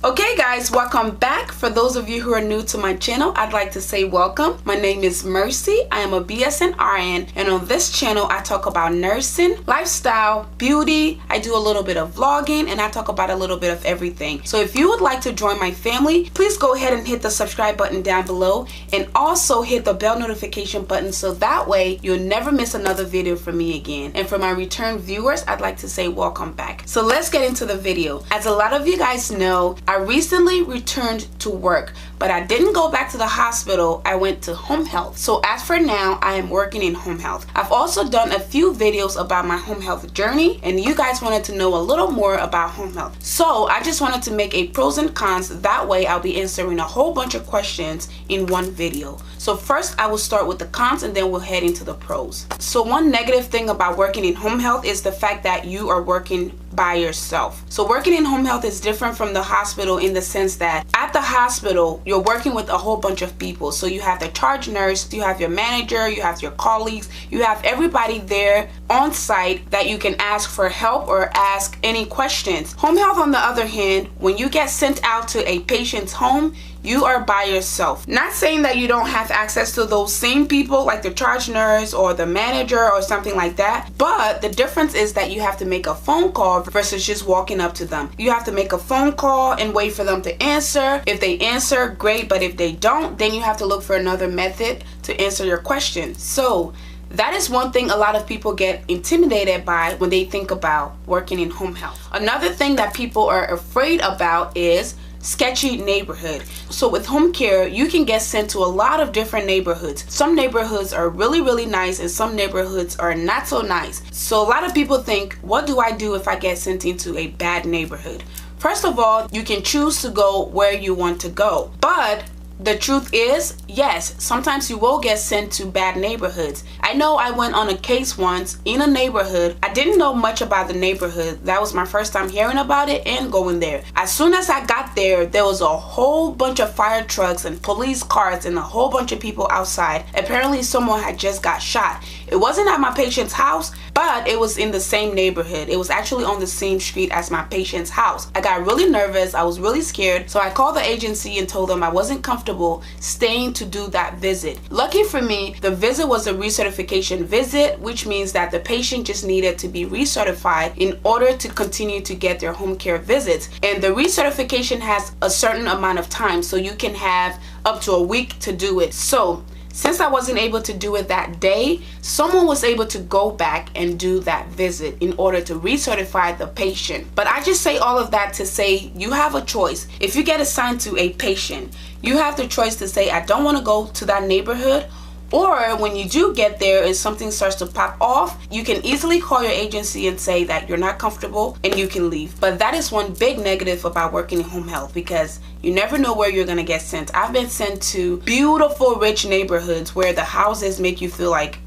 Okay guys, welcome back. For those of you who are new to my channel, I'd like to say welcome. My name is Mercy. I am a BSN RN, and on this channel I talk about nursing, lifestyle, beauty. I do a little bit of vlogging, and I talk about a little bit of everything. So if you would like to join my family, please go ahead and hit the subscribe button down below, and also hit the bell notification button so that way you'll never miss another video from me again. And for my return viewers, I'd like to say welcome back. So let's get into the video. As a lot of you guys know, I recently returned to work, but I didn't go back to the hospital. I went to home health. So as for now, I am working in home health. I've also done a few videos about my home health journey, and you guys wanted to know a little more about home health. So I just wanted to make a pros and cons. That way I'll be answering a whole bunch of questions in one video. So first I will start with the cons, and then we'll head into the pros. So one negative thing about working in home health is the fact that you are working by yourself. So working in home health is different from the hospital in the sense that at the hospital, you're working with a whole bunch of people. So you have the charge nurse, you have your manager, you have your colleagues, you have everybody there on site that you can ask for help or ask any questions. Home health, on the other hand, when you get sent out to a patient's home, you are by yourself. Not saying that you don't have access to those same people like the charge nurse or the manager or something like that, but the difference is that you have to make a phone call versus just walking up to them. You have to make a phone call and wait for them to answer. If they answer, great, but if they don't, then you have to look for another method to answer your question. So that is one thing a lot of people get intimidated by when they think about working in home health. Another thing that people are afraid about is sketchy neighborhood. So with home care, you can get sent to a lot of different neighborhoods. Some neighborhoods are really nice, and some neighborhoods are not so nice. So a lot of people think, what do I do if I get sent into a bad neighborhood? First of all, you can choose to go where you want to go, but the truth is, yes, sometimes you will get sent to bad neighborhoods. I know I went on a case once in a neighborhood. I didn't know much about the neighborhood. That was my first time hearing about it and going there. As soon as I got there, there was a whole bunch of fire trucks and police cars and a whole bunch of people outside. Apparently someone had just got shot. It wasn't at my patient's house, but it was in the same neighborhood. It was actually on the same street as my patient's house. I got really nervous. I was really scared. So I called the agency and told them I wasn't comfortable staying to do that visit. Lucky for me, the visit was a recertification visit, which means that the patient just needed to be recertified in order to continue to get their home care visits. And the recertification has a certain amount of time, so you can have up to a week to do it. So since I wasn't able to do it that day, someone was able to go back and do that visit in order to recertify the patient. But I just say all of that to say you have a choice. If you get assigned to a patient, you have the choice to say, I don't want to go to that neighborhood. Or when you do get there and something starts to pop off, you can easily call your agency and say that you're not comfortable and you can leave. But that is one big negative about working in home health, because you never know where you're gonna get sent. I've been sent to beautiful, rich neighborhoods where the houses make you feel like,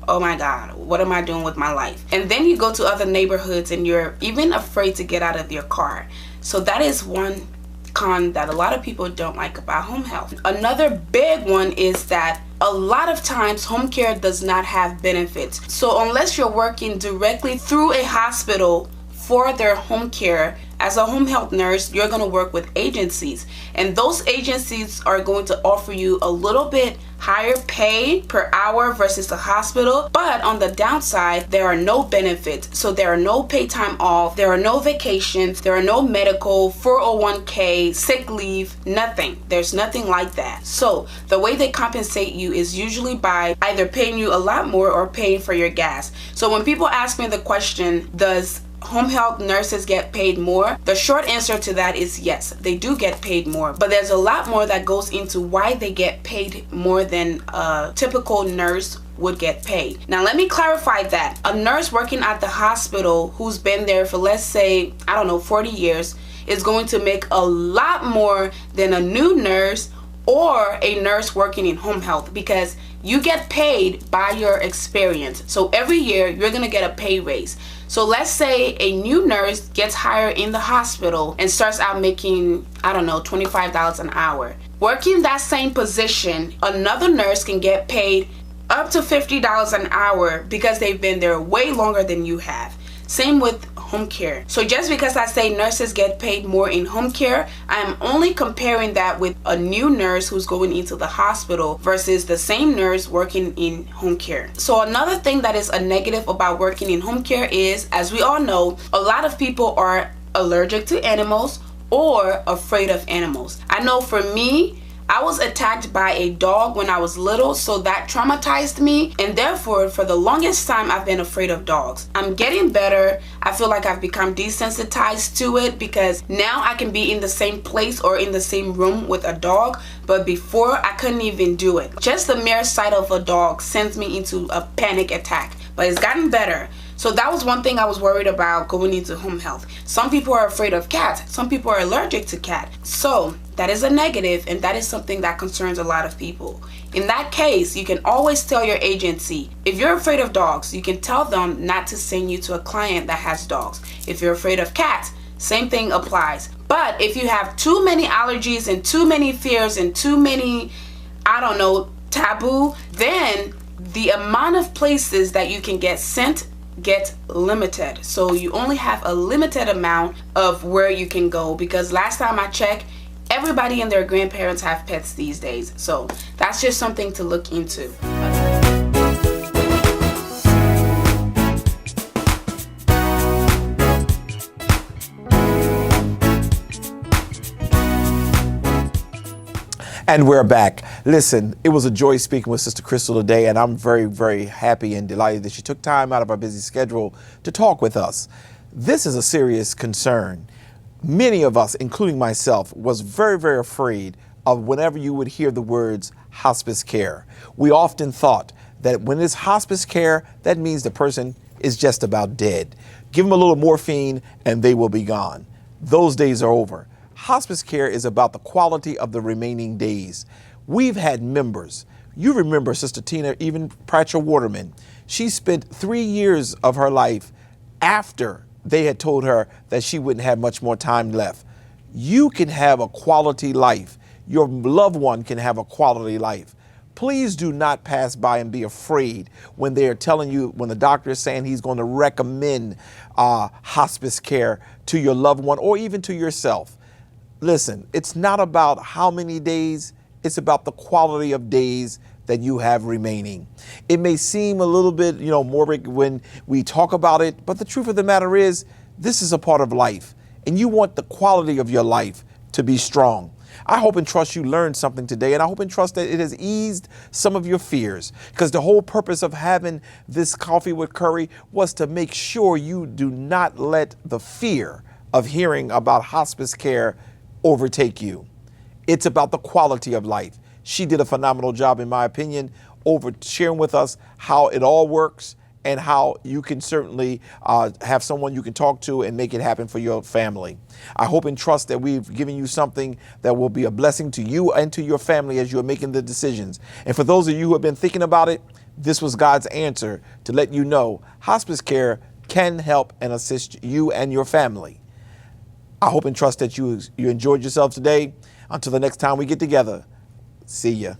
oh my God, what am I doing with my life? And then you go to other neighborhoods and you're even afraid to get out of your car. So that is one con that a lot of people don't like about home health. Another big one is that a lot of times home care does not have benefits. So unless you're working directly through a hospital for their home care, as a home health nurse, you're going to work with agencies, and those agencies are going to offer you a little bit higher pay per hour versus the hospital. But on the downside, there are no benefits. So there are no pay time off, there are no vacations, there are no medical, 401k, sick leave, nothing. There's nothing like that. So the way they compensate you is usually by either paying you a lot more or paying for your gas. So when people ask me the question, does home health nurses get paid more? The short answer to that is yes, they do get paid more, but there's a lot more that goes into why they get paid more than a typical nurse would get paid. Now let me clarify that. A nurse working at the hospital who's been there for, let's say, I don't know, 40 years is going to make a lot more than a new nurse or a nurse working in home health, because you get paid by your experience. So every year you're gonna get a pay raise. So let's say a new nurse gets hired in the hospital and starts out making, I don't know, $25 an hour. Working that same position, another nurse can get paid up to $50 an hour because they've been there way longer than you have. Same with home care. So just because I say nurses get paid more in home care, I'm only comparing that with a new nurse who's going into the hospital versus the same nurse working in home care. So another thing that is a negative about working in home care is, as we all know, a lot of people are allergic to animals or afraid of animals. I know for me, I was attacked by a dog when I was little, so that traumatized me, and therefore for the longest time I've been afraid of dogs. I'm getting better. I feel like I've become desensitized to it because now I can be in the same place or in the same room with a dog, but before I couldn't even do it. Just the mere sight of a dog sends me into a panic attack, but it's gotten better. So that was one thing I was worried about going into home health. Some people are afraid of cats. Some people are allergic to cats. So that is a negative, and that is something that concerns a lot of people. In that case, you can always tell your agency, if you're afraid of dogs, you can tell them not to send you to a client that has dogs. If you're afraid of cats, same thing applies. But if you have too many allergies and too many fears and too many, I don't know, taboo, then the amount of places that you can get sent get limited. So you only have a limited amount of where you can go, because last time I checked, everybody and their grandparents have pets these days. So that's just something to look into. And we're back. Listen, it was a joy speaking with Sister Crystal today, and I'm very, very happy and delighted that she took time out of our busy schedule to talk with us. This is a serious concern. Many of us, including myself, was very, very afraid of whenever you would hear the words hospice care. We often thought that when it's hospice care, that means the person is just about dead. Give them a little morphine and they will be gone. Those days are over. Hospice care is about the quality of the remaining days. We've had members. You remember Sister Tina, even Pratchett Waterman. She spent 3 years of her life after they had told her that she wouldn't have much more time left. You can have a quality life. Your loved one can have a quality life. Please do not pass by and be afraid when they are telling you, when the doctor is saying he's going to recommend hospice care to your loved one or even to yourself. Listen, it's not about how many days, it's about the quality of days that you have remaining. It may seem a little bit, morbid when we talk about it, but the truth of the matter is, this is a part of life, and you want the quality of your life to be strong. I hope and trust you learned something today, and I hope and trust that it has eased some of your fears, because the whole purpose of having this Coffee with Curry was to make sure you do not let the fear of hearing about hospice care overtake you. It's about the quality of life. She did a phenomenal job, in my opinion, over sharing with us how it all works and how you can certainly have someone you can talk to and make it happen for your family. I hope and trust that we've given you something that will be a blessing to you and to your family as you're making the decisions. And for those of you who have been thinking about it, this was God's answer to let you know hospice care can help and assist you and your family. I hope and trust that you enjoyed yourself today. Until the next time we get together, see ya.